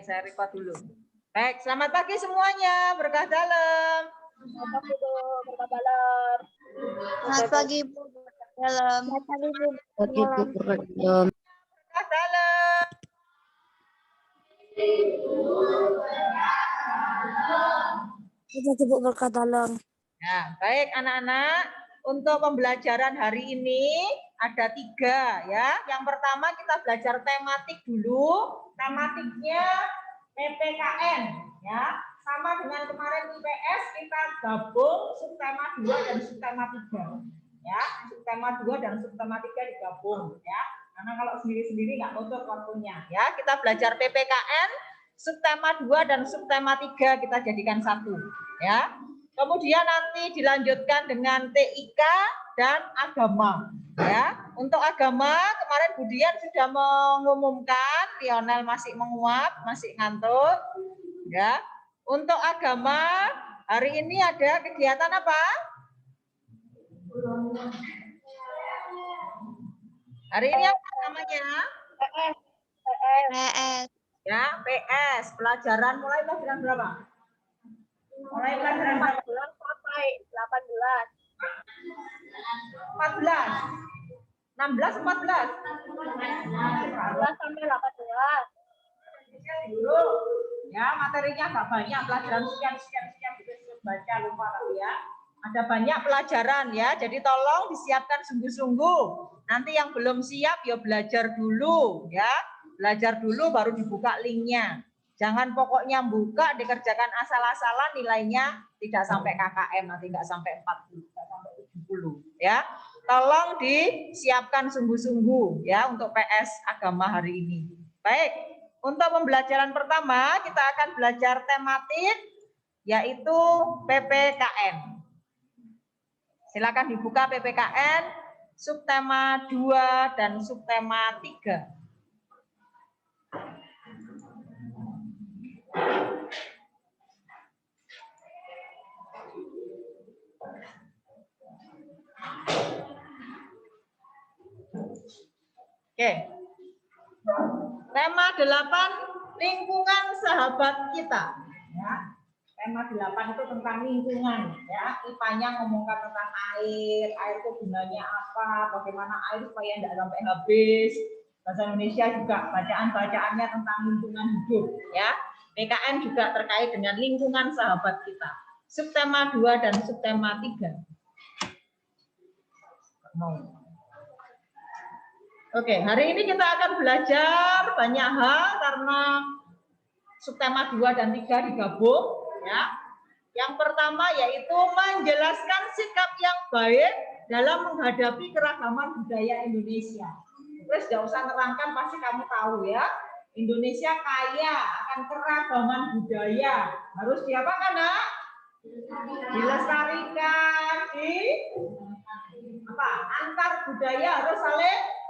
Saya record dulu. Baik, selamat pagi semuanya. Berkah dalam. Selamat pagi Bu, berkah dalam. Selamat pagi Bu, berkah dalam. Selamat pagi Bu, Pagi Bu, berkah dalam. Berkah dalam. Pagi Bu, berkah dalam. Ya, baik anak-anak. Untuk pembelajaran hari ini ada 3 ya. Yang pertama kita belajar tematik dulu. Tematiknya PPKN ya. Sama dengan kemarin IPS kita gabung subtema 2 dan subtema 3. Ya, subtema 2 dan subtema 3 digabung ya. Karena kalau sendiri-sendiri nggak nutup waktunya ya. Kita belajar PPKN subtema 2 dan subtema 3 kita jadikan satu ya. Kemudian nanti dilanjutkan dengan TIK dan agama. Ya, untuk agama kemarin Budian sudah mengumumkan, Lionel masih menguap, masih ngantuk. Ya, untuk agama hari ini ada kegiatan apa? Hari ini apa namanya? PS. Ya, PS. Pelajaran mulai pelajaran berapa? Mulai pelajaran 14 sampai 18. 14. 16 14. 14 sampai 18. Dulu ya, materinya agak banyak, pelajaran sekian gitu, baca lupa tapi ya. Ada banyak pelajaran ya, jadi tolong disiapkan sungguh-sungguh. Nanti yang belum siap ya belajar dulu ya. Belajar dulu baru dibuka linknya. Jangan pokoknya buka dikerjakan asal-asalan, nilainya tidak sampai KKM, nanti nggak sampai 40, nggak sampai 70 ya. Tolong disiapkan sungguh-sungguh ya untuk PS agama hari ini. Baik, untuk pembelajaran pertama kita akan belajar tematik yaitu PPKN. Silakan dibuka PPKN subtema 2 dan subtema 3. Oke. Tema 8 lingkungan sahabat kita. Ya. Tema 8 itu tentang lingkungan. Ya. IPA-nya ngomongkan tentang air itu gunanya apa, bagaimana air supaya tidak sampai habis. Bahasa Indonesia juga bacaan-bacaannya tentang lingkungan hidup. Ya. PKN juga terkait dengan lingkungan sahabat kita. Subtema 2 dan subtema 3. Oke, hari ini kita akan belajar banyak hal karena subtema 2 dan 3 digabung ya. Yang pertama yaitu menjelaskan sikap yang baik dalam menghadapi keragaman budaya Indonesia. Terus tidak usah nerangkan, pasti kamu tahu ya. Indonesia kaya akan keragaman budaya. Harus diapakan, Nak? Dilestarikan, antar budaya harus saling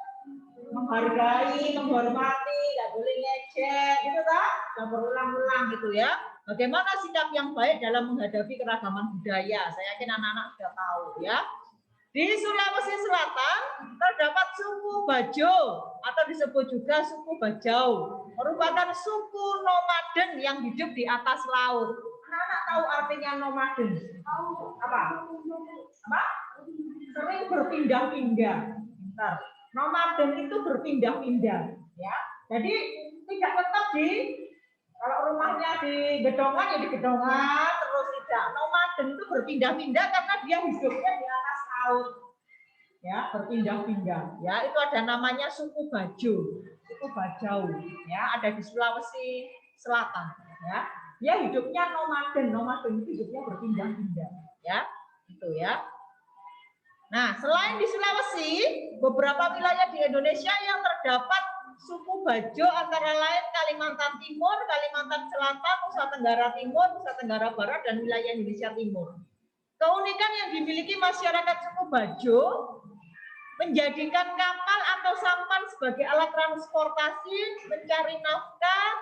menghargai, menghormati, nggak boleh ngejek, gitu tak? Nggak berulang-ulang gitu ya. Bagaimana sikap yang baik dalam menghadapi keragaman budaya? Saya yakin anak-anak sudah tahu ya. Di Sulawesi Selatan terdapat suku Bajo atau disebut juga suku Bajau, merupakan suku nomaden yang hidup di atas laut. Anak-anak tahu artinya nomaden? Apa? Sering berpindah-pindah. Bentar. Nomaden itu berpindah-pindah, ya. Jadi tidak tetap kalau rumahnya di gedongan ya di gedongan terus tidak. Nomaden itu berpindah-pindah karena dia hidupnya di atas laut, ya, berpindah-pindah. Ya, itu ada namanya suku Bajo, suku Bajau, ya, ada di Sulawesi Selatan, ya. Dia hidupnya nomaden itu hidupnya berpindah-pindah, ya, itu ya. Nah, selain di Sulawesi, beberapa wilayah di Indonesia yang terdapat suku Bajo antara lain Kalimantan Timur, Kalimantan Selatan, Nusa Tenggara Timur, Nusa Tenggara Barat, dan wilayah Indonesia Timur. Keunikan yang dimiliki masyarakat suku Bajo menjadikan kapal atau sampan sebagai alat transportasi, mencari nafkah,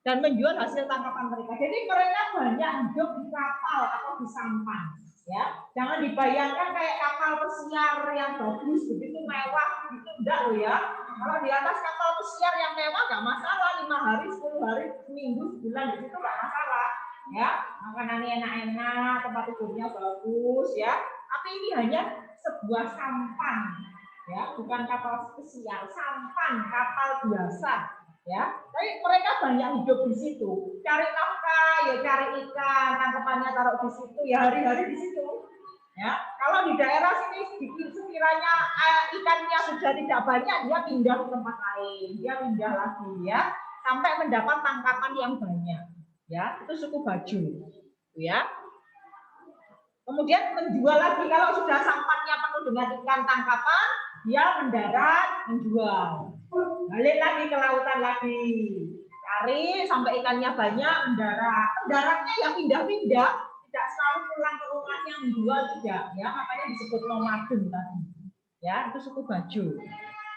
dan menjual hasil tangkapan mereka. Jadi mereka banyak hidup di kapal atau di sampan. Ya, jangan dibayangkan kayak kapal pesiar yang bagus begitu mewah gitu, enggak loh ya. Kalau di atas kapal pesiar yang mewah nggak masalah, 5 hari, 10 hari, seminggu, sebulan di situ nggak masalah. Ya, makanannya enak-enak, tempat tidurnya bagus, ya. Tapi ini hanya sebuah sampan, ya, bukan kapal pesiar, sampan, kapal biasa, ya. Tapi mereka banyak hidup di situ, cari nafkah, ya cari ikan, tangkapannya taruh di situ, ya hari-hari di situ. Ya, kalau di daerah sini sekiranya ikannya sudah tidak banyak, dia pindah ke tempat lain, dia pindah lagi, ya, sampai mendapat tangkapan yang banyak. Ya, itu suku Baju, ya. Kemudian menjual lagi kalau sudah sampannya penuh dengan ikan tangkapan, dia mendarat menjual. Balik lagi ke lautan lagi, cari sampai ikannya banyak, mendarat. Mendaratnya yang pindah-pindah, tidak selalu pulang ke rumahnya menjual, tidak, ya, makanya disebut nomaden tadi. Ya, itu suku Baju.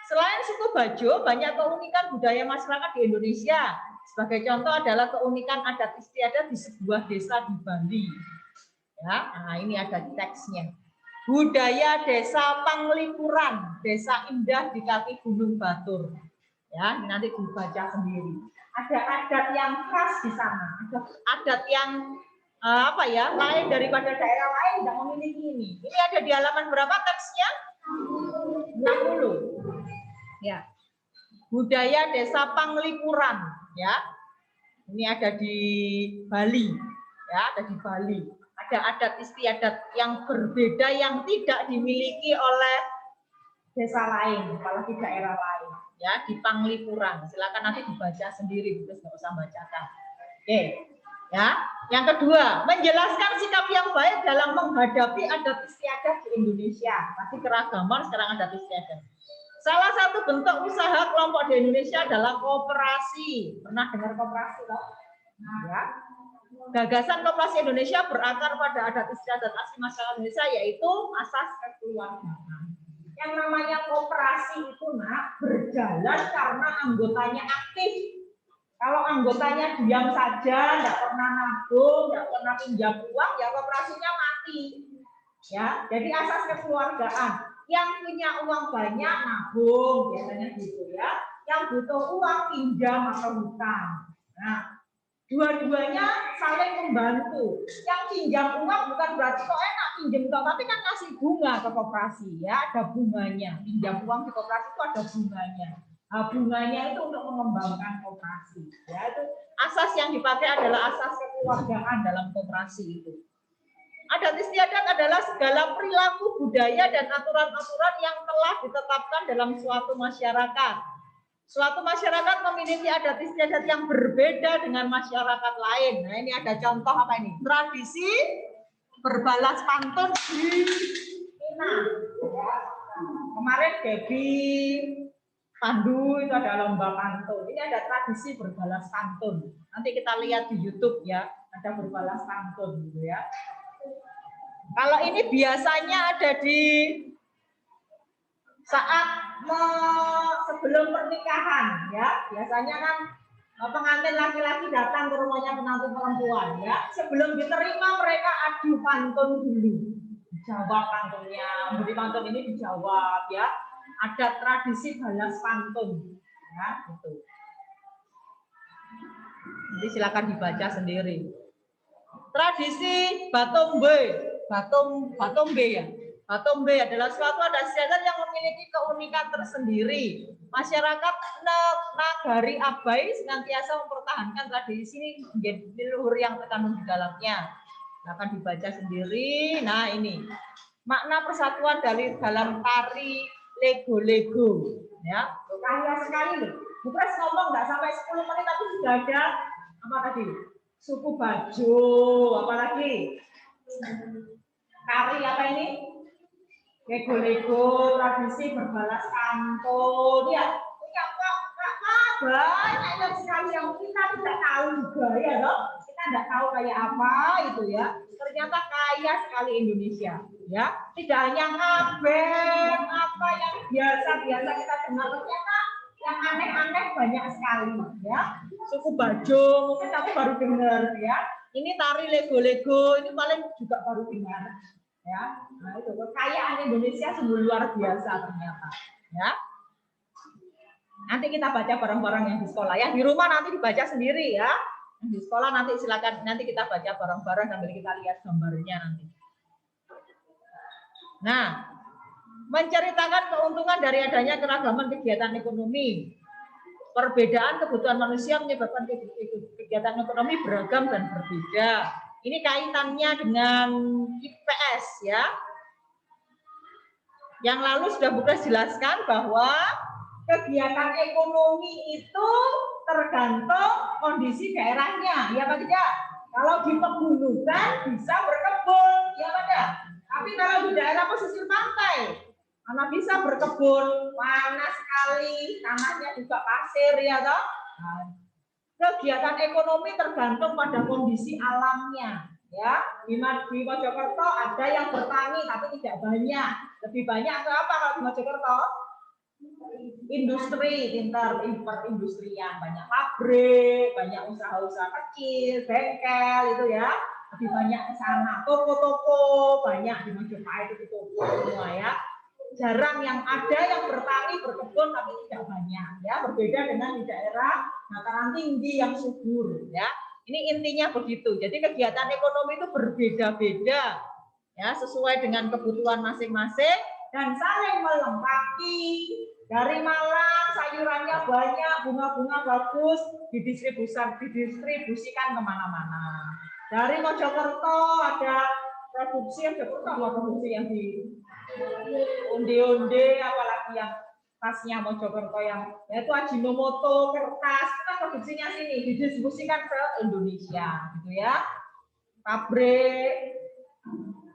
Selain suku Baju, banyak keunikan budaya masyarakat di Indonesia. Sebagai contoh adalah keunikan adat istiadat di sebuah desa di Bali. Ya, nah ini ada teksnya. Budaya Desa Panglipuran, desa indah di kaki Gunung Batur. Ya, ini nanti dibaca sendiri. Ada adat yang khas di sana, ada adat yang apa ya, lain daripada daerah lain, tidak memiliki ini. Ini ada di halaman berapa teksnya? 60. Ya. Budaya Desa Panglipuran, ya. Ini ada di Bali, ya, ada di Bali. Ada adat istiadat yang berbeda yang tidak dimiliki oleh desa lain, apalagi daerah lain, ya, di Panglipuran. Silakan nanti dibaca sendiri, terus nggak usah bacakan. Oke, ya. Yang kedua, menjelaskan sikap yang baik dalam menghadapi adat istiadat di Indonesia. Tadi keragaman, sekarang adat istiadat. Salah satu bentuk usaha kelompok di Indonesia adalah koperasi. Pernah dengar koperasi, loh? Ya. Gagasan koperasi Indonesia berakar pada adat istiadat asli masyarakat Indonesia, yaitu asas kekeluargaan. Yang namanya koperasi itu, nak, berjalan karena anggotanya aktif. Kalau anggotanya diam saja, tidak pernah nabung, tidak pernah pinjam uang, ya koperasinya mati. Ya, jadi asas kekeluargaan. Yang punya uang banyak nabung, biasanya gitu, ya. Yang butuh uang pinjam atau hutang. Nah, dua-duanya saling membantu. Yang pinjam uang bukan berarti kok enak pinjam uang, tapi kan kasih bunga ke koperasi, ya, ada bunganya. Pinjam uang di koperasi itu ada bunganya. Nah, bunganya itu untuk mengembangkan koperasi. Ya, itu asas yang dipakai adalah asas kekeluargaan dalam koperasi itu. Adat istiadat adalah segala perilaku budaya dan aturan-aturan yang telah ditetapkan dalam suatu masyarakat. Suatu masyarakat memiliki adat istiadat yang berbeda dengan masyarakat lain. Nah, ini ada contoh apa ini? Tradisi berbalas pantun di Minang. Kemarin Debbie Pandu itu ada lomba pantun. Ini ada tradisi berbalas pantun. Nanti kita lihat di YouTube, ya, ada berbalas pantun gitu, ya. Kalau ini biasanya ada di saat sebelum pernikahan, ya. Biasanya kan pengantin laki-laki datang ke rumahnya pengantin perempuan, ya. Sebelum diterima mereka adu pantun dulu. Dijawab pantunnya, beri pantun ini dijawab, ya. Ada tradisi balas pantun, ya, gitu. Jadi silakan dibaca sendiri. Tradisi Batombe. Batombe, ya. Batombe adalah suatu adat istiadat yang memiliki keunikan tersendiri. Masyarakat Nagari Abai senantiasa mempertahankan tradisi ini menjadi leluhur yang terkandung di dalamnya. Akan dibaca sendiri. Nah, ini makna persatuan dari dalam tari lego-lego. Ya, kaya sekali loh. Bukan ngomong nggak sampai 10 menit tapi sudah ada apa tadi? Suku Baju, apalagi tari apa ini? Lego-lego, tradisi berbalas pantun, ya. Banyak sekali yang kita tidak tahu juga, ya, loh. Kita tidak tahu kayak apa itu, ya. Ternyata kaya sekali Indonesia, ya. Tidak hanya ngaben, apa yang biasa-biasa kita dengar, ternyata yang aneh-aneh banyak sekali, ya. Suku Bajo, mungkin kamu baru dengar, ya. Ini tari lego-lego, ini paling juga baru dengar, ya. Nah, itu kekayaan Indonesia sungguh luar biasa ternyata, ya. Nanti kita baca bareng-bareng yang di sekolah. Yang di rumah nanti dibaca sendiri ya. Yang di sekolah nanti silakan, nanti kita baca bareng-bareng sambil kita lihat gambarnya nanti. Nah, menceritakan keuntungan dari adanya keragaman kegiatan ekonomi. Perbedaan kebutuhan manusia menyebabkan kegiatan ekonomi beragam dan berbeda. Ini kaitannya dengan IPS ya. Yang lalu sudah Bunda jelaskan bahwa kegiatan ekonomi itu tergantung kondisi daerahnya, ya Pak tidak? Kalau di pegunungan bisa berkebun, ya Pak tidak? Tapi kalau di daerah pesisir pantai, mana bisa berkebun, panas sekali, tanahnya juga pasir, ya toh? Nah, kegiatan ekonomi tergantung pada kondisi alamnya. Ya, di Mojokerto ada yang bertani tapi tidak banyak. Lebih banyak ke apa kalau di Mojokerto? Industri, perindustrian, banyak pabrik, banyak usaha-usaha kecil, bengkel itu ya. Lebih banyak ke sana. Toko-toko banyak di Majapahit itu toko semua ya. Jarang yang ada yang bertani, berkebun tapi tidak banyak ya. Berbeda dengan di daerah dataran tinggi yang subur ya. Ini intinya begitu. Jadi kegiatan ekonomi itu berbeda-beda ya, sesuai dengan kebutuhan masing-masing dan saling melengkapi. Dari Malang sayurannya banyak, bunga-bunga bagus, didistribusikan kemana-mana. Dari Mojokerto ada produksi yang di onde-onde, apalagi yang khasnya Mojokerto yang yaitu Ajinomoto, kertas, kita produksinya sini didistribusikan ke Indonesia gitu ya. Pabrik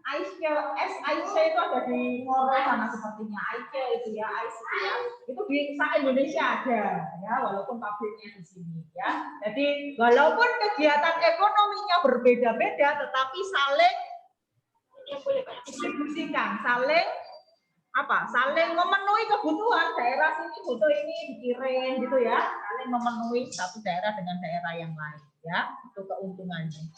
SIC itu ada di Ngoro sana sepertinya, SIC itu ya, itu di Indonesia ada ya, walaupun pabriknya di sini ya. Jadi walaupun kegiatan ekonominya berbeda-beda tetapi saling didistribusikan, saling memenuhi kebutuhan. Daerah sini butuh ini dikirim gitu ya, saling memenuhi satu daerah dengan daerah yang lain ya. Itu keuntungannya.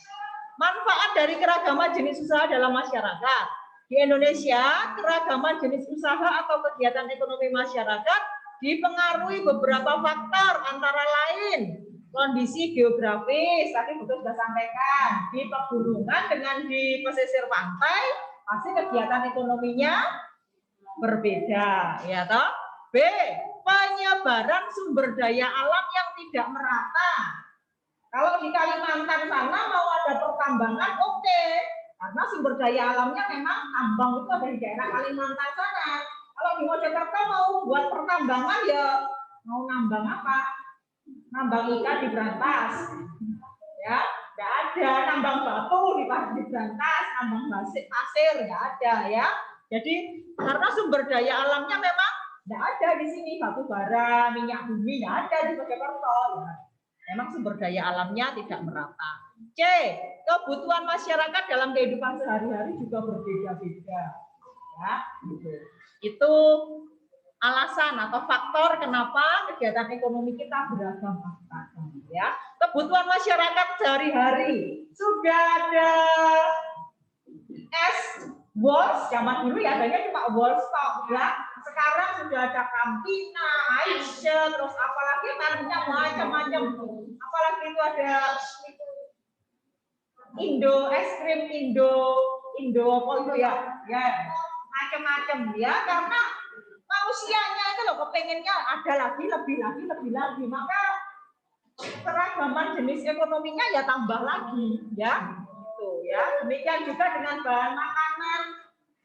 Manfaat dari keragaman jenis usaha dalam masyarakat. Di Indonesia, keragaman jenis usaha atau kegiatan ekonomi masyarakat dipengaruhi beberapa faktor, antara lain kondisi geografis, tadi Butuh sudah sampaikan, di pegunungan dengan di pesisir pantai, pasti kegiatan ekonominya berbeda, ya toh. B, penyebaran sumber daya alam yang tidak merata. Kalau di Kalimantan sana mau ada pertambangan, oke, karena sumber daya alamnya memang tambang itu ada di daerah Kalimantan sana. Kalau di Mojokerto mau buat pertambangan ya mau nambang apa? Nambang ikan di Brantas, ya, nggak ada. Nambang batu di Brantas, nambang pasir nggak ada ya. Jadi karena sumber daya alamnya memang nggak ada di sini, batu bara, minyak bumi nggak ada di Mojokerto. Ya. Memang sumber daya alamnya tidak merata. C, kebutuhan masyarakat dalam kehidupan sehari-hari juga berbeda-beda. Ya, gitu. Itu alasan atau faktor kenapa kegiatan ekonomi kita beragam. Ya, kebutuhan masyarakat sehari-hari sudah ada Walls, zaman dulu ya adanya cuma Walls tok ya. Sekarang sudah ada Campina, Aisyah, terus apalagi mereknya macam-macam. Apalagi itu ada Indo es krim, Indo apa itu ya, macam-macam ya, karena manusianya itu loh kepengennya ada lagi, lebih lagi, maka keragaman jenis ekonominya ya tambah lagi ya. Ya, demikian juga dengan bahan makanan.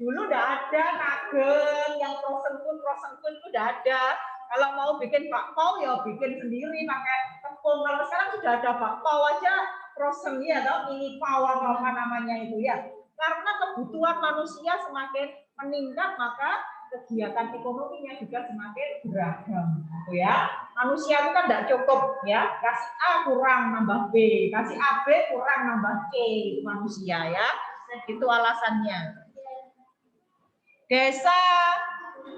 Dulu udah ada nugget yang frozen food itu udah ada. Kalau mau bikin bakpao ya bikin sendiri pakai tepung. Kalau sekarang sudah ada bakpao aja frozen ya, atau mini pao apa namanya itu ya. Karena kebutuhan manusia semakin meningkat, maka kegiatan ekonominya juga semakin beragam, gitu ya. Manusia itu kan tidak cukup ya, kasih A kurang nambah B, kasih AB kurang nambah C, itu manusia ya. Itu alasannya. Desa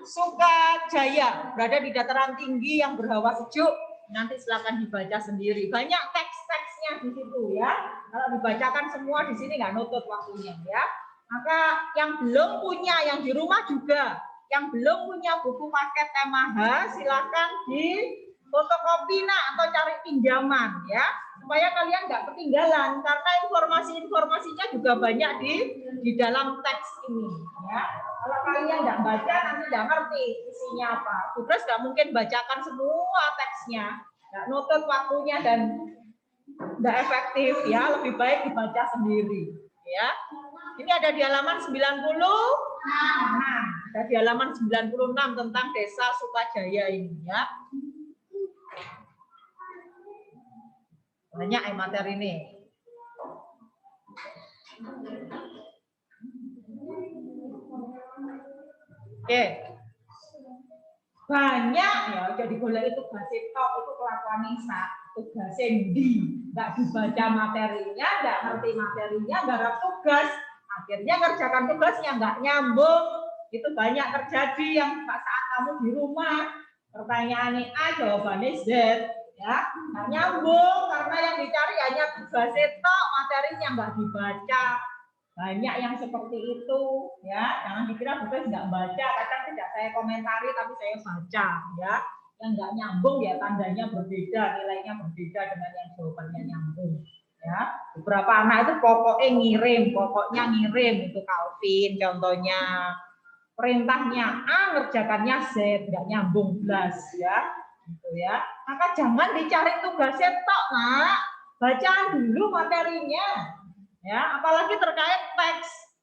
Sukajaya berada di dataran tinggi yang berhawa sejuk. Nanti silakan dibaca sendiri. Banyak teks-teksnya di situ ya. Kalau dibacakan semua di sini nggak nutut waktunya ya. Maka yang belum punya, yang di rumah juga yang belum punya buku paket Temaha, silakan di fotokopi atau cari pinjaman ya, supaya kalian nggak ketinggalan karena informasinya juga banyak di dalam teks ini ya. Kalau kalian nggak baca nanti nggak ngerti isinya apa. Tugas nggak mungkin bacakan semua teksnya, nggak nutut waktunya dan nggak efektif ya. Lebih baik dibaca sendiri ya. Ini ada di halaman 96. Ada di halaman 96 tentang Desa Sukajaya ini ya. Banyak materi ini. Oke. Banyak ya jadi boleh itu tugas tok itu kelakuan Nisa, tugas endi, nggak dibaca materinya, nggak ngerti materinya, garap tugas, akhirnya kerjakan tugasnya nggak nyambung. Itu banyak terjadi yang saat kamu di rumah pertanyaannya A jawabannya Z ya, nggak nyambung karena yang dicari hanya tugas tok, materinya nggak dibaca. Banyak yang seperti itu ya, jangan dikira tugas nggak baca, kadang tidak saya komentari tapi saya baca ya. Yang nggak nyambung ya tandanya berbeda, nilainya berbeda dengan yang jawabannya nyambung ya. Beberapa anak itu pokoknya ngirim itu Calvin contohnya, perintahnya A ngerjakannya Z, nggak nyambung belas ya gitu ya. Maka jangan dicari tugasnya tok nak, bacaan dulu materinya ya, apalagi terkait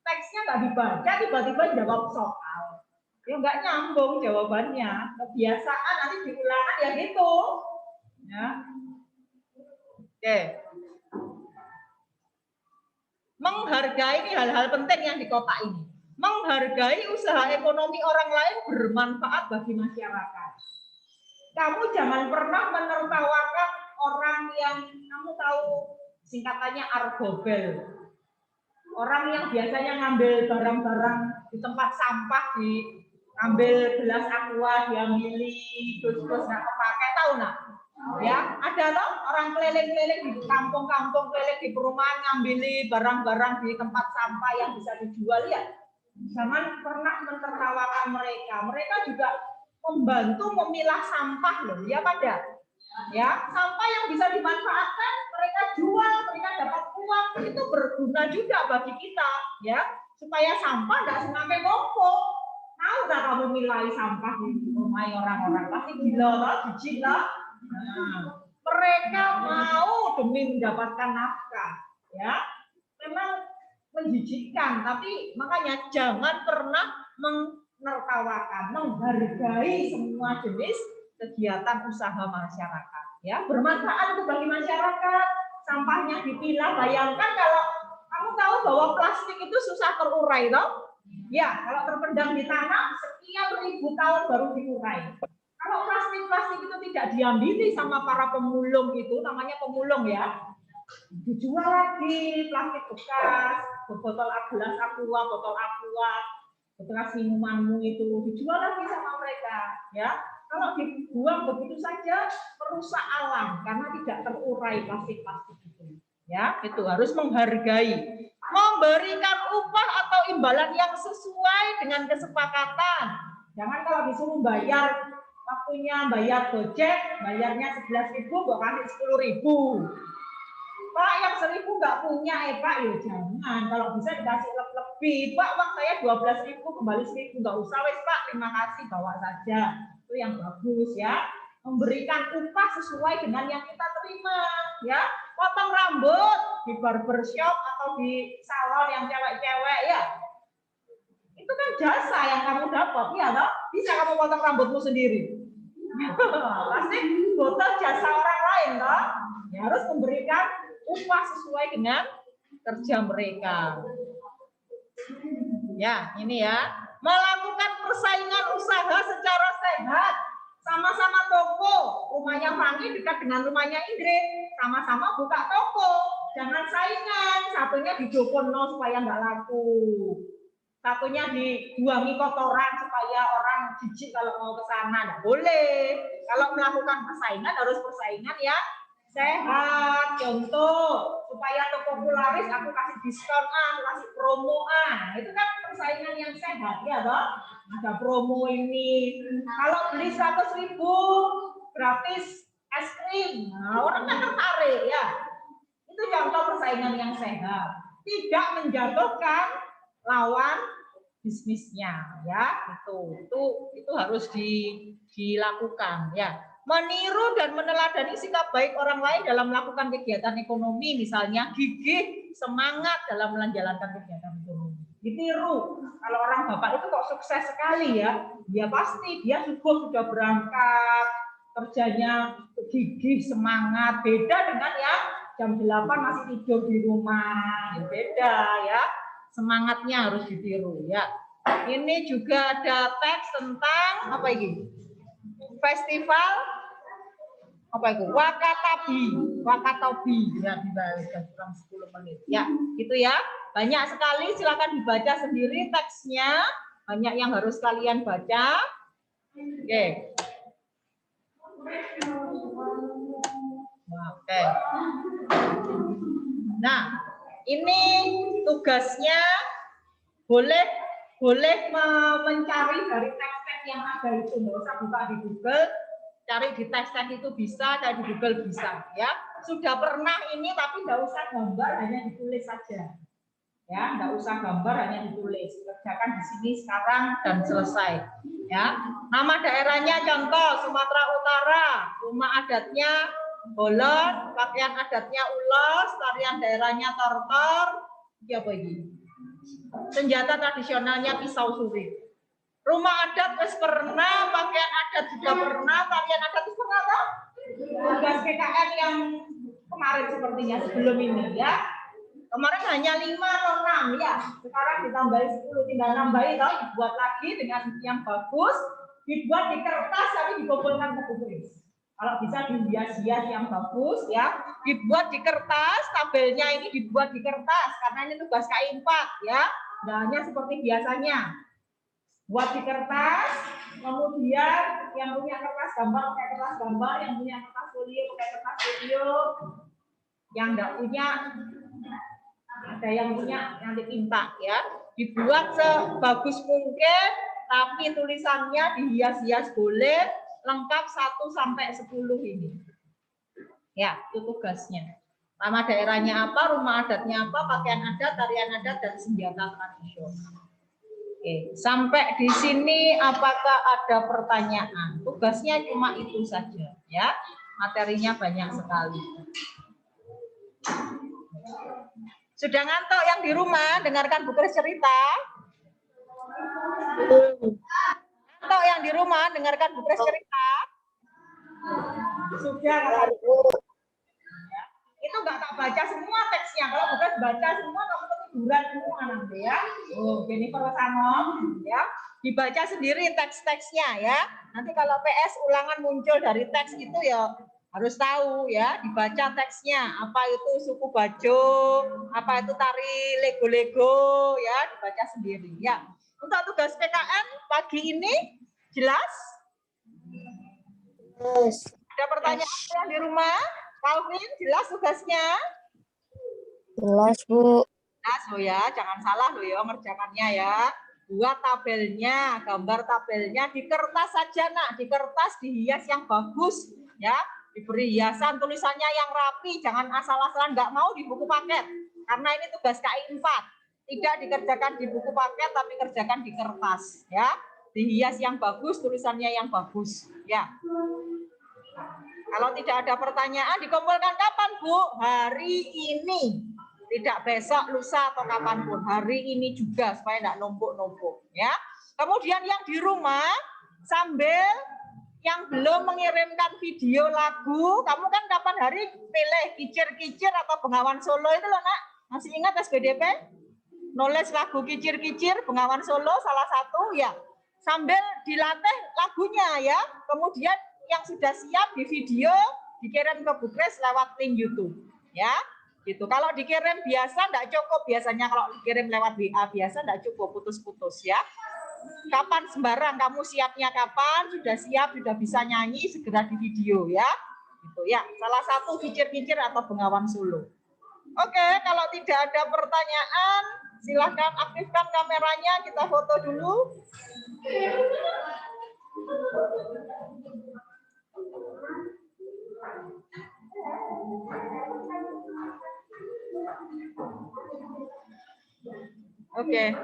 teksnya nggak dibaca tiba-tiba jawab soal ya nggak nyambung jawabannya. Kebiasaan nanti diulangan ya gitu ya. Oke, menghargai ini hal-hal penting yang di kotak ini. Menghargai usaha ekonomi orang lain bermanfaat bagi masyarakat. Kamu jangan pernah menertawakan orang yang kamu tahu singkatannya argobel. Orang yang biasanya ngambil barang-barang di tempat sampah, ngambil gelas aqua, diambil dus-dus nggak kepakai, tahu nak? Ya, ada loh orang keliling-keliling di kampung-kampung, keliling di perumahan ngambil barang-barang di tempat sampah yang bisa dijual ya. Jangan pernah menertawakan mereka. Mereka juga membantu memilah sampah loh, ya pada. Ya, sampah yang bisa dimanfaatkan mereka jual, mereka dapat uang, itu berguna juga bagi kita ya, supaya sampah nggak semakin numpuk. Tahu nggak kamu milai sampah di rumah orang-orang pasti gila lah, jijik lah. Nah, mereka mau demi mendapatkan nafkah ya, memang menjijikkan, tapi makanya jangan pernah menertawakan, menghargai semua jenis kegiatan usaha masyarakat ya, bermanfaat untuk bagi masyarakat. Sampahnya dipilah, bayangkan kalau kamu tahu bahwa plastik itu susah terurai toh ya, kalau terpendam di tanah sekian ribu tahun baru diurai. Kalau plastik itu tidak diambil sama para pemulung, itu namanya pemulung ya, dijual lagi plastik bekas, botol gelas aqua, botol bekas minumanmu itu dijual lagi sama mereka ya. Kalau dibuang begitu saja merusak alam karena tidak terurai plastik itu. Ya, itu harus menghargai, memberikan upah atau imbalan yang sesuai dengan kesepakatan. Jangan kalau disuruh bayar, waktunya bayar Gojek, bayarnya 11.000, kok kasih 10.000. Pak, yang 1.000 nggak punya Pak, ya jangan. Kalau bisa dikasih lebih. Pak, uang saya 12.000, kembali 1.000, nggak usah wes Pak, terima kasih, bawa saja. Itu yang bagus ya. Memberikan upah sesuai dengan yang kita terima ya. Potong rambut di barbershop atau di salon yang cewek-cewek ya, itu kan jasa yang kamu dapat ya toh. Bisa kamu potong rambutmu sendiri? Pasti butuh jasa orang lain toh. Ya, harus memberikan upah sesuai dengan kerja mereka. Ya, ini ya. Melakukan persaingan usaha secara sehat. Sama-sama toko, rumahnya Fanny dekat dengan rumahnya Indri, sama-sama buka toko. Jangan saingan, satunya dijokono supaya nggak laku. Satunya dibuangi kotoran supaya orang jijik kalau mau ke sana. Nggak boleh. Kalau melakukan persaingan harus persaingan ya sehat. Contoh, supaya tokoku laris aku kasih diskon, aku kasih promo. Itu kan persaingan yang sehat ya, Bang. ada promo ini. Kalau beli 100.000 gratis es krim. Nah, orang kan tertarik ya. Itu contoh persaingan yang sehat. Tidak menjatuhkan lawan bisnisnya ya. Itu harus dilakukan ya. Meniru dan meneladani sikap baik orang lain dalam melakukan kegiatan ekonomi, misalnya gigih, semangat dalam menjalankan kegiatan ekonomi. Ditiru. Kalau orang bapak itu kok sukses sekali ya, dia pasti dia sudah berangkat, kerjanya gigih, semangat, beda dengan yang jam 8 masih tidur di rumah, beda ya. Semangatnya harus ditiru ya. Ini juga ada teks tentang apa ini? Festival apa itu? Wakatobi ya, dibalik kurang 10 menit. Ya, gitu ya. Banyak sekali, silakan dibaca sendiri teksnya. Banyak yang harus kalian baca. Oke. Oke. Nah, ini tugasnya boleh mencari dari teks-teks yang ada itu, nggak usah buka di Google, cari di teks-teks itu bisa, cari di Google bisa, ya. Sudah pernah ini, tapi nggak usah gambar, hanya ditulis saja, ya. Nggak usah gambar, hanya ditulis. Kerjakan di sini sekarang dan selesai, ya. Nama daerahnya contoh Sumatera Utara, rumah adatnya Bolon, pakaian adatnya ulos, tarian daerahnya tortor, apa ini? Senjata tradisionalnya pisau suri. Rumah adat wis pernah, pakaian adat juga pernah, tarian adat itu pernah toh? Tugas PKN yang kemarin sepertinya sebelum ini ya. Kemarin hanya 5 atau 6 ya. Sekarang ditambahi 10, tinggal nambahin toh, dibuat lagi dengan yang bagus, dibuat di kertas tapi dikumpulkan ke buku. Kalau bisa dihias-hias yang bagus ya, dibuat di kertas, tabelnya ini dibuat di kertas karena ini tugas KI 4 ya. Nah, hanya seperti biasanya. Buat di kertas, kemudian yang punya kertas gambar pakai kertas gambar, yang punya kertas folio pakai kertas folio. Yang enggak punya, ada yang punya nanti tinta ya. Dibuat sebagus mungkin, tapi tulisannya dihias-hias boleh. Lengkap 1 sampai 10 ini. Ya, itu tugasnya. Nama daerahnya apa, rumah adatnya apa, pakaian adat, tarian adat, dan senjata tradisional. Oke, sampai di sini apakah ada pertanyaan? Tugasnya cuma itu saja, ya. Materinya banyak sekali. Sudah ngantuk yang di rumah? Dengarkan buku cerita. Atau yang di rumah dengarkan buku cerita. Sudah kalau itu nggak tak baca semua teksnya. Kalau bukan baca semua kamu ketiduran semua nanti ya. Oh, Jennifer Sanom ya. Dibaca sendiri teks-teksnya ya. Nanti kalau PS ulangan muncul dari teks itu ya harus tahu ya, dibaca teksnya. Apa itu suku Bajo, apa itu tari lego-lego ya, dibaca sendiri ya. Untuk tugas PKN pagi ini jelas? Yes. Ada pertanyaan yang di rumah? Calvin, jelas tugasnya? Jelas, Bu. Jelas loh ya, jangan salah loh ya ngerjakannya ya. Buat tabelnya, gambar tabelnya di kertas saja nak, di kertas dihias yang bagus ya. Diberi hiasan tulisannya yang rapi, jangan asal-asalan, nggak mau di buku paket. Karena ini tugas KI 4. Tidak dikerjakan di buku paket tapi kerjakan di kertas ya. Dihias yang bagus, tulisannya yang bagus ya. Kalau tidak ada pertanyaan dikumpulkan kapan Bu? Hari ini. Tidak besok, lusa atau kapanpun. Hari ini juga supaya tidak numpuk-numpuk ya. Kemudian yang di rumah sambil yang belum mengirimkan video lagu, kamu kan kapan hari pilih kicir-kicir atau Bengawan Solo itu loh nak. Masih ingat SBDP? Nulis lagu kicir-kicir Bengawan Solo salah satu ya. Sambil dilatih lagunya ya. Kemudian yang sudah siap di video dikirim ke Bukres lewat link YouTube ya. Gitu. Kalau dikirim biasa enggak cukup, biasanya kalau dikirim lewat WA biasa enggak cukup, putus-putus ya. Kapan sembarang kamu siapnya kapan, sudah siap, sudah bisa nyanyi segera di video ya. Gitu ya. Salah satu kicir-kicir atau Bengawan Solo. Oke, kalau tidak ada pertanyaan silahkan aktifkan kameranya, kita foto dulu. Oke,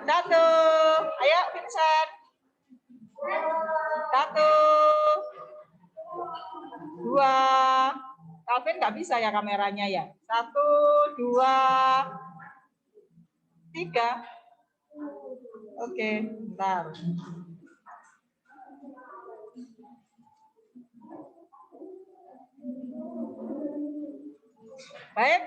satu. Ayo, Vincent. Satu. Dua. Calvin nggak bisa ya kameranya ya. Satu, dua, tiga. Oke, bentar. Baik,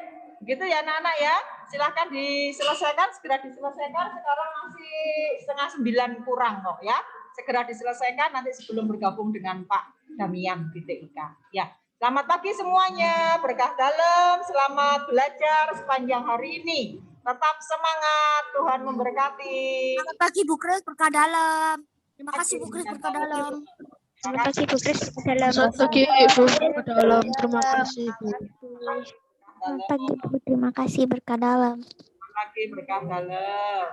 begitu ya anak-anak ya. Silahkan diselesaikan, segera diselesaikan. Sekarang masih 8:30 kurang kok ya. Segera diselesaikan nanti sebelum bergabung dengan Pak Damian di TIK. Ya, selamat pagi semuanya, berkah dalam, selamat belajar sepanjang hari ini. Tetap semangat, Tuhan memberkati. Selamat pagi Bu Kris, berkah dalam. Terima kasih Bu Kris, berkah dalam. Terima kasih Bu Kris, berkah dalam. Selamat pagi Ibu berkah dalam. Terima kasih Bu. Selamat pagi Bu, terima kasih berkah dalam. Selamat pagi berkah dalam.